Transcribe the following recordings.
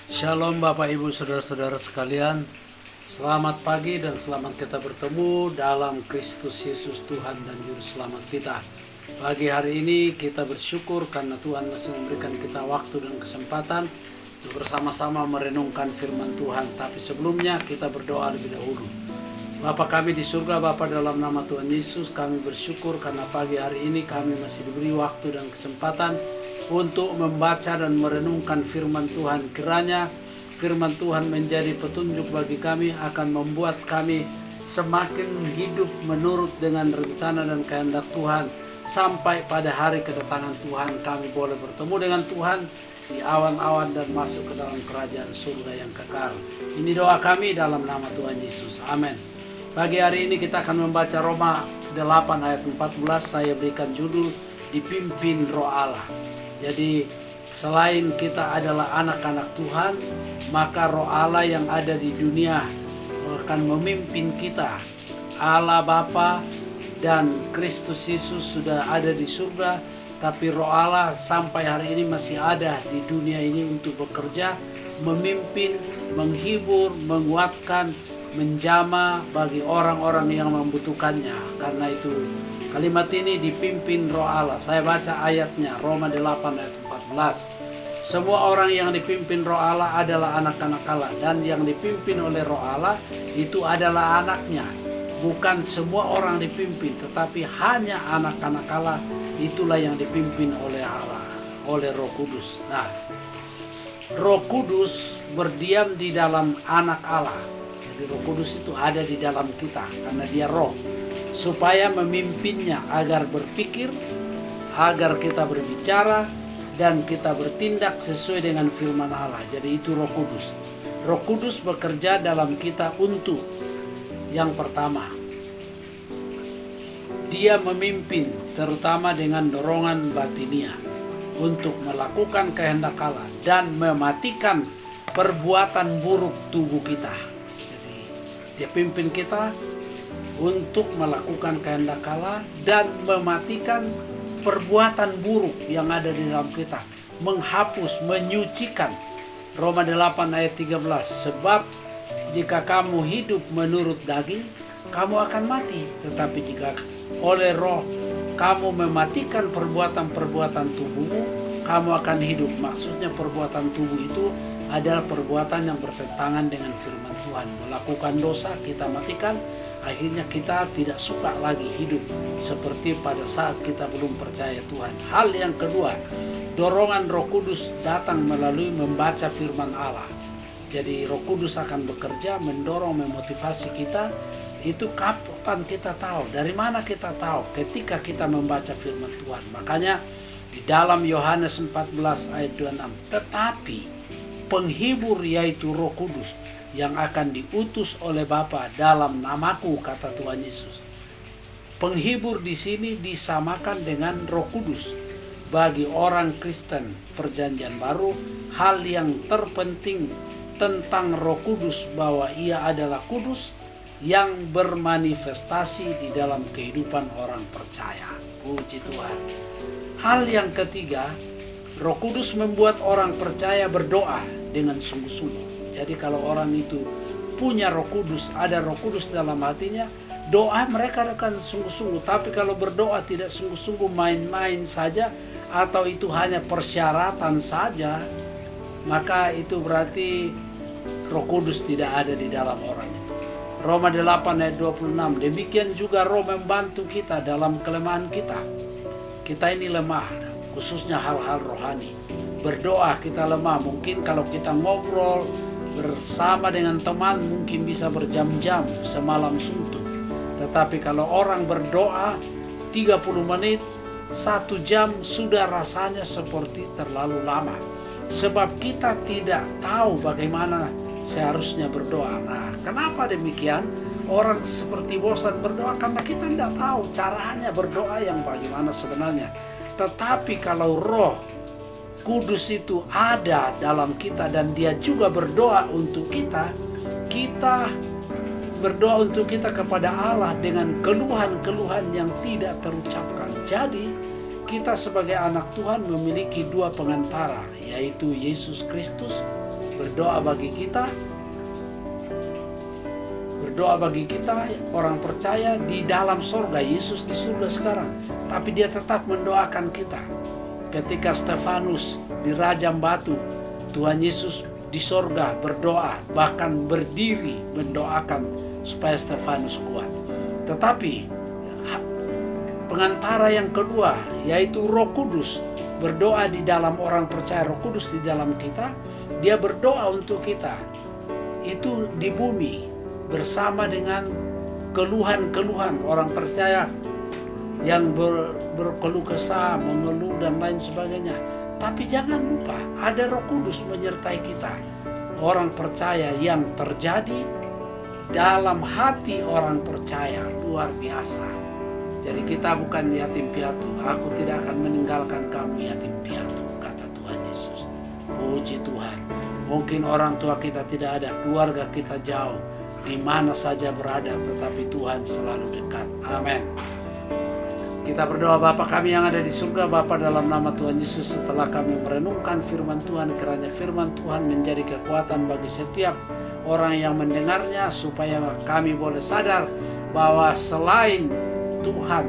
Shalom Bapak Ibu Saudara-saudara sekalian. Selamat pagi dan selamat kita bertemu dalam Kristus Yesus Tuhan dan Juru Selamat kita. Pagi hari ini kita bersyukur karena Tuhan masih memberikan kita waktu dan kesempatan untuk bersama-sama merenungkan firman Tuhan. Tapi sebelumnya kita berdoa lebih dahulu. Bapa kami di surga, Bapa, dalam nama Tuhan Yesus kami bersyukur karena pagi hari ini kami masih diberi waktu dan kesempatan untuk membaca dan merenungkan firman Tuhan. Kiranya firman Tuhan menjadi petunjuk bagi kami, akan membuat kami semakin hidup menurut dengan rencana dan kehendak Tuhan. Sampai pada hari kedatangan Tuhan kami boleh bertemu dengan Tuhan di awan-awan dan masuk ke dalam kerajaan surga yang kekal. Ini doa kami dalam nama Tuhan Yesus. Amin. Pagi hari ini kita akan membaca Roma 8 ayat 14. Saya berikan judul Dipimpin Roh Allah. Jadi selain kita adalah anak-anak Tuhan, maka Roh Allah yang ada di dunia akan memimpin kita. Allah Bapa dan Kristus Yesus sudah ada di surga, tapi Roh Allah sampai hari ini masih ada di dunia ini untuk bekerja, memimpin, menghibur, menguatkan, menjamah bagi orang-orang yang membutuhkannya. Karena itu kalimat ini dipimpin Roh Allah. Saya baca ayatnya, Roma 8 ayat 14. Semua orang yang dipimpin Roh Allah adalah anak-anak Allah, dan yang dipimpin oleh Roh Allah itu adalah anaknya. Bukan semua orang dipimpin, tetapi hanya anak-anak Allah, itulah yang dipimpin oleh Allah, oleh Roh Kudus. Nah, Roh Kudus berdiam di dalam anak Allah. Jadi Roh Kudus itu ada di dalam kita karena dia roh, supaya memimpinnya agar berpikir, agar kita berbicara, dan kita bertindak sesuai dengan firman Allah. Jadi itu Roh Kudus. Roh Kudus bekerja dalam kita untuk yang pertama, dia memimpin terutama dengan dorongan batinia untuk melakukan kehendak Allah dan mematikan perbuatan buruk tubuh kita. Jadi dia pimpin kita untuk melakukan kehendak Allah dan mematikan perbuatan buruk yang ada di dalam kita, menghapus, menyucikan. Roma 8 ayat 13. Sebab jika kamu hidup menurut daging, kamu akan mati. Tetapi jika oleh roh kamu mematikan perbuatan-perbuatan tubuhmu, kamu akan hidup. Maksudnya perbuatan tubuh itu adalah perbuatan yang bertentangan dengan firman Tuhan. Melakukan dosa kita matikan, akhirnya kita tidak suka lagi hidup seperti pada saat kita belum percaya Tuhan. Hal yang kedua, dorongan Roh Kudus datang melalui membaca firman Allah. Jadi Roh Kudus akan bekerja, mendorong, memotivasi kita. Itu kapan kita tahu? Dari mana kita tahu? Ketika kita membaca firman Tuhan. Makanya di dalam Yohanes 14 ayat 26, tetapi penghibur yaitu Roh Kudus yang akan diutus oleh Bapa dalam namaku, kata Tuhan Yesus. Penghibur di sini disamakan dengan Roh Kudus. Bagi orang Kristen Perjanjian Baru, hal yang terpenting tentang Roh Kudus bahwa ia adalah kudus yang bermanifestasi di dalam kehidupan orang percaya. Puji Tuhan. Hal yang ketiga, Roh Kudus membuat orang percaya berdoa dengan sungguh-sungguh. Jadi kalau orang itu punya Roh Kudus, ada Roh Kudus dalam hatinya, doa mereka akan sungguh-sungguh. Tapi kalau berdoa tidak sungguh-sungguh, main-main saja, atau itu hanya persyaratan saja, maka itu berarti Roh Kudus tidak ada di dalam orang itu. Roma 8 ayat 26. Demikian juga Roh membantu kita dalam kelemahan kita. Kita ini lemah, khususnya hal-hal rohani. Berdoa kita lemah. Mungkin kalau kita ngobrol bersama dengan teman mungkin bisa berjam-jam, semalam suntuk. Tetapi kalau orang berdoa 30 menit, 1 jam sudah rasanya seperti terlalu lama. Sebab kita tidak tahu bagaimana seharusnya berdoa. Nah, kenapa demikian? Orang seperti bosan berdoa karena kita tidak tahu caranya berdoa yang bagaimana sebenarnya. Tetapi kalau Roh Kudus itu ada dalam kita dan dia juga berdoa untuk kita, kita berdoa untuk kita kepada Allah dengan keluhan-keluhan yang tidak terucapkan. Jadi kita sebagai anak Tuhan memiliki 2 pengantara, yaitu Yesus Kristus berdoa bagi kita orang percaya di dalam sorga. Yesus di surga sekarang, tapi dia tetap mendoakan kita. Ketika Stefanus dirajam batu, Tuhan Yesus di sorga berdoa, bahkan berdiri mendoakan supaya Stefanus kuat. Tetapi pengantara yang kedua, yaitu Roh Kudus, berdoa di dalam orang percaya. Roh Kudus di dalam kita, dia berdoa untuk kita. Itu di bumi bersama dengan keluhan-keluhan orang percaya yang berkeluh kesah, mengeluh dan lain sebagainya. Tapi jangan lupa ada Roh Kudus menyertai kita. Orang percaya yang terjadi dalam hati orang percaya luar biasa. Jadi kita bukan yatim piatu. Aku tidak akan meninggalkan kamu yatim piatu, kata Tuhan Yesus. Puji Tuhan. Mungkin orang tua kita tidak ada, keluarga kita jauh, di mana saja berada, tetapi Tuhan selalu dekat. Amin. Kita berdoa. Bapa kami yang ada di surga, Bapa, dalam nama Tuhan Yesus, setelah kami merenungkan firman Tuhan, kiranya firman Tuhan menjadi kekuatan bagi setiap orang yang mendengarnya, supaya kami boleh sadar bahwa selain Tuhan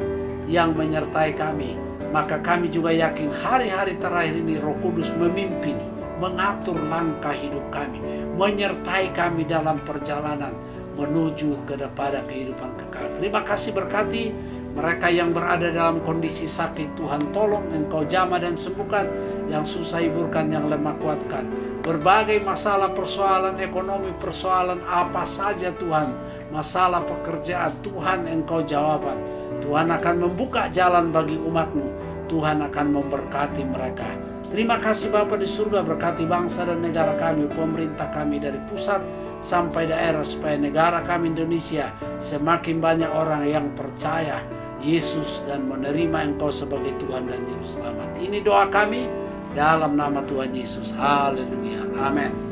yang menyertai kami, maka kami juga yakin hari-hari terakhir ini Roh Kudus memimpin, mengatur langkah hidup kami, menyertai kami dalam perjalanan menuju kepada kehidupan kekal. Terima kasih, berkati mereka yang berada dalam kondisi sakit. Tuhan tolong, Engkau jamah dan sembuhkan, yang susah hiburkan, yang lemah kuatkan. Berbagai masalah, persoalan ekonomi, persoalan apa saja Tuhan, masalah pekerjaan, Tuhan Engkau jawaban. Tuhan akan membuka jalan bagi umat-Mu. Tuhan akan memberkati mereka. Terima kasih Bapa di surga, berkati bangsa dan negara kami, pemerintah kami dari pusat sampai daerah, supaya negara kami Indonesia semakin banyak orang yang percaya Yesus dan menerima Engkau sebagai Tuhan dan Juru Selamat. Ini doa kami dalam nama Tuhan Yesus. Haleluya. Amin.